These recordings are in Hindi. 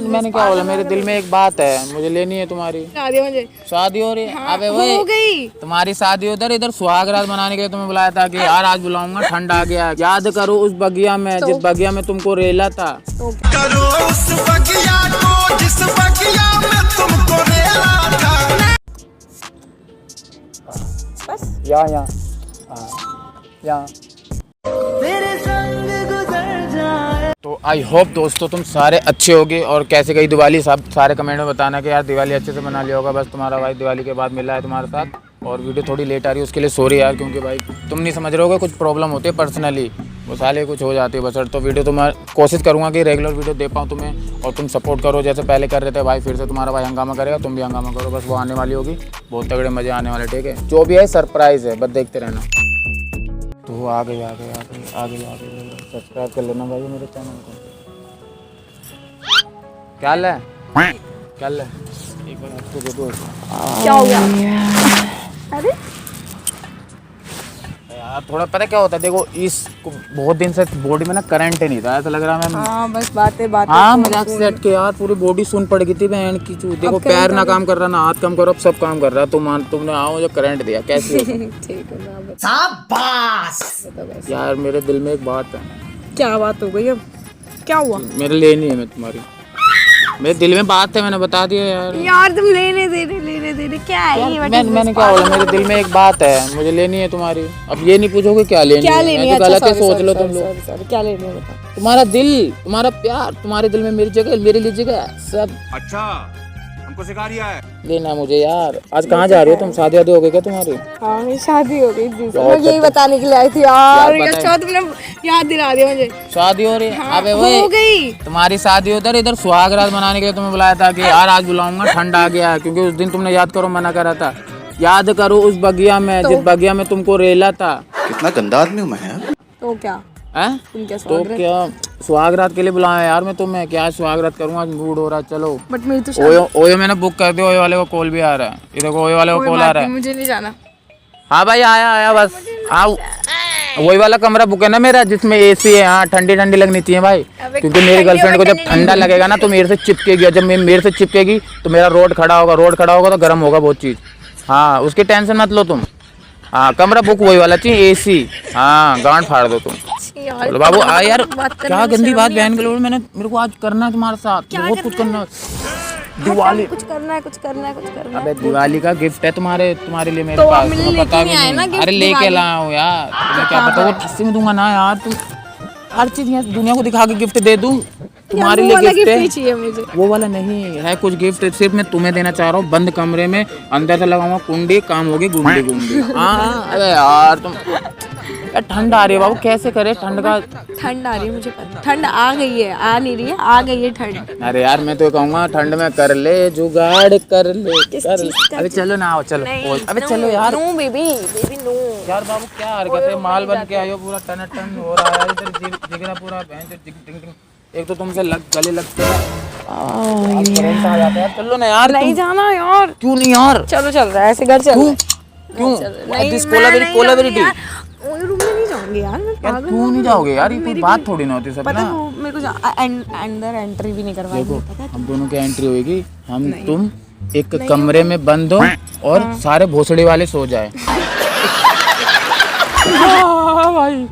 मैंने क्या बोला, मेरे दिल में एक बात है, मुझे लेनी है तुम्हारी शादी। मुझे शादी हो रही है। हाँ, अबे हो गई। तुम्हारी शादी उधर, इधर सुहाग रात मनाने के लिए तुम्हें बुलाया था कि यार आज बुलाऊंगा, ठंड आ गया, याद करो उस बगिया में जिस बगिया में तुमको रेला था। करो उस बगिया को जिस बगिया में तुमको रेला था। बस यहाँ तो आई होप दोस्तों तुम सारे अच्छे होगे और कैसे गई दिवाली, सब सारे कमेंट में बताना कि यार दिवाली अच्छे से मना लिया होगा। बस तुम्हारा भाई दिवाली के बाद मिला है तुम्हारे साथ और वीडियो थोड़ी लेट आ रही है, उसके लिए सॉरी यार, क्योंकि भाई तुम नहीं समझ रहे होगे, कुछ प्रॉब्लम होती है पर्सनली, वो साले कुछ हो जाती है बस। तो वीडियो तुम्हारा कोशिश करूँगा कि रेगुलर वीडियो दे पाऊँ तुम्हें और तुम सपोर्ट करो जैसे पहले कर रहे थे भाई। फिर से तुम्हारा भाई हंगामा करेगा, तुम भी हंगामा करो, बस वो आने वाली होगी, बहुत तगड़े मजे आने वाले, ठीक है। जो भी है सरप्राइज़ है, बस देखते रहना। तो आ गई सब्सक्राइब कर लेना भाई मेरे चैनल को। क्या ले एक बार आपको दे दो। क्या हो गया? अरे यार थोड़ा पता क्या होता है, देखो इस बहुत दिन से बॉडी में ना करंट ही नहीं था, ऐसा लग रहा है मैं। हाँ बस बातें हाँ मजाक से हट के यार पूरी बॉडी सुन पड़ गई थी बहन की चूत। देखो पैर ना काम कर रहा ना हाथ काम कर रहा, अब सब काम कर रहा है। तुमने आओ जो करंट दिया कैसे? ठीक है शाबाश। यार मेरे दिल में एक बात है। क्या बात हो गई? अब क्या हुआ? मेरे लेनी है मैं तुम्हारी, मेरे दिल में बात है, मैंने बता दिया यार। यार तुम लेने दे क्या है ये? मैंने क्या बोला, मेरे दिल में एक बात है, मुझे लेनी है तुम्हारी। अब ये नहीं पूछोगे क्या लेनी है, गलत है, सोच लो तुम लोग। क्या लेनी है बता। तुम्हारा दिल, तुम्हारा प्यार, तुम्हारे दिल में मेरी जगह, मेरे लिए जगह सब। अच्छा हमको सिखा रिया है। लेना मुझे यार। आज कहाँ जा रही हो तुम? शादी वादी हो गई क्या तुम्हारी? हाँ मेरी शादी हो गई थी, मैं यही बताने के लिए आई थी यार। अच्छा तुमने याद दिला दिया मुझे। शादी हो रही है? हाँ, अबे हो गई। तुम्हारी शादी उधर, इधर सुहाग रात मनाने के लिए तुम्हें बुलाया था कि यार आज बुलाऊंगा, ठंड आ गया, क्योंकि उस दिन तुमने याद करो मना करा था। याद करो उस बगिया में जिस बगिया में तुमको रेला था। कितना गंदा आदमी हूँ मैं यार। तो क्या है? तो क्या सुहाग रात के लिए बुलाया यार मैं तुम्हें? क्या सुहाग रात करूँगा, मूड हो रहा है। चलो बट मेरी तो ओयो मैंने बुक कर दिया, ओयो वाले को कॉल भी आ रहा है। ये देखो ओयो वाले को कॉल आ रहा है। मुझे नहीं जाना। हाँ भाई आया बस। हाँ वही वाला कमरा बुक है ना मेरा जिसमें एसी है। हाँ ठंडी लगनी चाहिए भाई, क्योंकि मेरी गर्लफ्रेंड को जब ठंडा लगेगा ना तो मेरे से चिपकेगी, जब मेरे से चिपकेगी तो मेरा रोड खड़ा होगा तो गर्म होगा बहुत चीज़। हाँ उसकी टेंशन मत लो तुम। हाँ कमरा बुक वही वाला चाहिए, एसी। हाँ गांड फाड़ दो तुम। चलो बाबू आ यार, क्या गंदी बात बहन के लोग। मेरे को आज करना है तुम्हारे साथ, बहुत कुछ करना है। दिवाली कुछ करना है। अबे दिवाली का गिफ्ट है तुम्हारे लिए मेरे पास, तुम्हें पता भी नहीं। अरे लेके लाया हूँ यार, तुम्हें क्या पता, वो ठस्से में दूंगा ना यार। तुम हर चीज यहाँ दुनिया को दिखा के गिफ्ट दे दूँ, तुम्हारे लिए गिफ्ट है। चाहिए मुझे वो वाला नहीं है, कुछ गिफ्ट सिर्फ मैं तुम्हें देना चाह रहा हूँ। बंद कमरे में अंदर से लगाऊंगा कुंडी, काम होगी गुंडी। हाँ अरे यार तुम यार ठंड आ रही है बाबू, कैसे करे ठंड का? ठंड आ रही है मुझे पता, ठंड आ गई है, आ नहीं रही है, आ गई है ठंड। अरे यार मैं तो कहूँगा ठंड में कर ले जुगाड़, कर ले। अबे चलो ना आओ, चलो अबे चलो यार। नो बेबी नो यार बाबू क्या हरकत है, माल बन के आयो, पूरा टन हो रहा है इधर, जिगरा पूरा एक तो तुमसे गले लगते हैं, करंट आ जाता है। चलो ना यार, नहीं जाना यार। क्यों नहीं यार? चलो चल रहा है ऐसे घर, चल क्यों? कोलाबेरी रूम में नहीं जाऊंगी यार, मैं पागल। क्यों नहीं जाओगे यार? ये कोई बात थोड़ी ना होती सब पता ना। है मेरे को अंदर एंट्री भी नहीं करवाई। देखो हम दोनों की एंट्री होगी, हम तुम एक कमरे में बंद हो और सारे भोसड़ी वाले सो जाए। भाई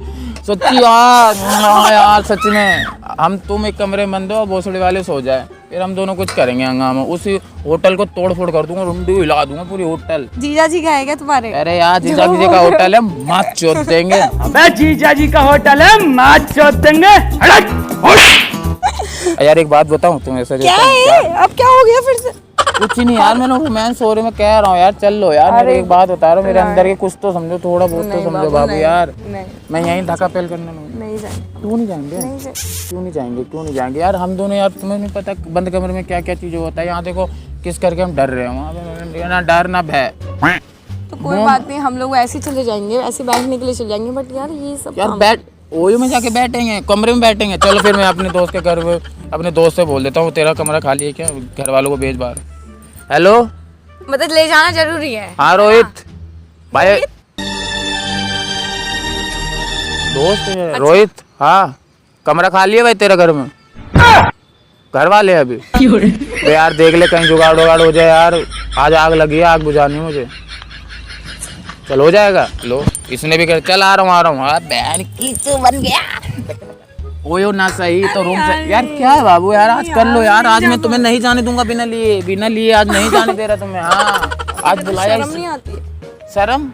सच्ची यार सच में, हम तुम एक कमरे में बंद हो और भोसड़ी वाले सो जाए, फिर हम दोनों कुछ करेंगे हंगामा। उसी होटल को तोड़ फोड़ कर दूंगा, रुंडी हिला दूंगा पूरी होटल। जीजा जी का है क्या तुम्हारे? अरे यार जीजा जी का होटल है, मात चोद देंगे। अबे जीजा जी का होटल है, मात चोद देंगे। यार एक बात बताऊं तुम्हें, ऐसा क्या है? अब क्या हो गया फिर से? कुछ नहीं यार, मैंने रोमांस हो रहे में कह रहा हूँ यार, चल लो यार। मेरी एक बात बता रहा हूँ, मेरे अंदर के कुछ तो समझो, थोड़ा बहुत तो समझो बाबू यार। मैं यहीं ढका पेल करने नहीं जाएंगे। क्यों नहीं जाएंगे? क्यों नहीं जाएंगे यार? हम दोनों यार, तुम्हें नहीं पता बंद कमरे में क्या क्या चीजें होता है। यहाँ देखो किस करके हम डर रहे हैं, वहाँ पे ना डर ना भय। तो कोई बात नहीं, हम लोग ऐसे चले जाएंगे, ऐसे बैठने के लिए चले जाएंगे। बट यार ये सब यार बैठ ओयो में जाके बैठेंगे, कमरे में बैठेंगे। चलो फिर मैं अपने दोस्त के घर में अपने दोस्त से बोल देता हूँ, तेरा कमरा खाली है क्या, घर वालों को भेज बाहर। हेलो मतलब ले जाना जरूरी है? हाँ रोहित भाई, दोस्त है रोहित। हाँ कमरा खाली है भाई तेरा घर में, घर वाले अभी तो यार देख ले कहीं जुगाड़ उगाड़ हो जाए यार। आज आग लगी है, आग बुझानी है मुझे। चल हो जाएगा। लो इसने भी कर, चल आ रहा हूँ। बहन की तो बन गया। ओयो ना सही तो रूम से यार क्या है बाबू यार, आज कर लो यार। आज मैं तुम्हें नहीं जाने दूंगा बिना लिए आज नहीं जाने दे रहा तुम्हें। हाँ आज बुलाया। शर्म नहीं आती है? शर्म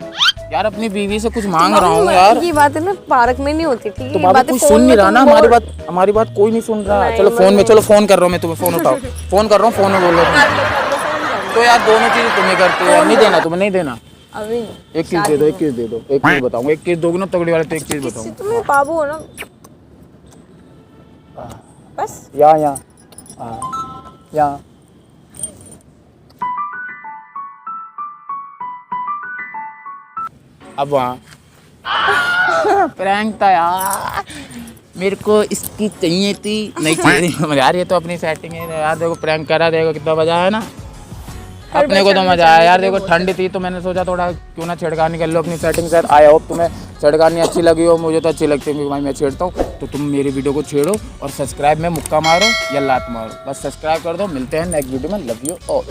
यार, अपनी बीवी से कुछ मांग रहा हूँ यार। ये बात है ना पार्क में नहीं होती, ठीक है? तो बाबू कोई सुन नहीं रहा ना हमारी बात कोई नहीं सुन रहा। चलो फोन में, चलो फोन कर रहा हूँ मैं तुम्हें, फोन उठाओ। फोन कर रहा हूँ, फोन में बोल रहा हूँ। तो यार दोनों चीजें तुम्हें करते हो, नहीं देना तुम्हें, नहीं देना। अभी एक चीज दे दो, एक चीज दे दो, एक चीज बताऊँ। एक चीज दोगे ना तगड़ी वाले तो एक चीज बताऊँ। तुम्हें बाबू हो ना बस। यहाँ अब वहाँ प्रैंक था यार, मेरे को इसकी चाहिए थी, नहीं चाहिए यार। ये तो अपनी सेटिंग है यार। देखो प्रैंक करा, देखो कितना मजा आया ना। अपने को तो मजा आया यार। देखो ठंड थी तो मैंने सोचा थोड़ा क्यों ना छेड़खानी कर लो अपनी सेटिंग से। आई होप तुम्हें छेड़खानी अच्छी लगी हो। मुझे तो अच्छी लगती है क्योंकि भाई मैं छेड़ता हूँ। तो तुम मेरी वीडियो को छेड़ो और सब्सक्राइब में मुक्का मारो या लात मारो, बस सब्सक्राइब कर दो। मिलते हैं नेक्स्ट वीडियो में। Love you all.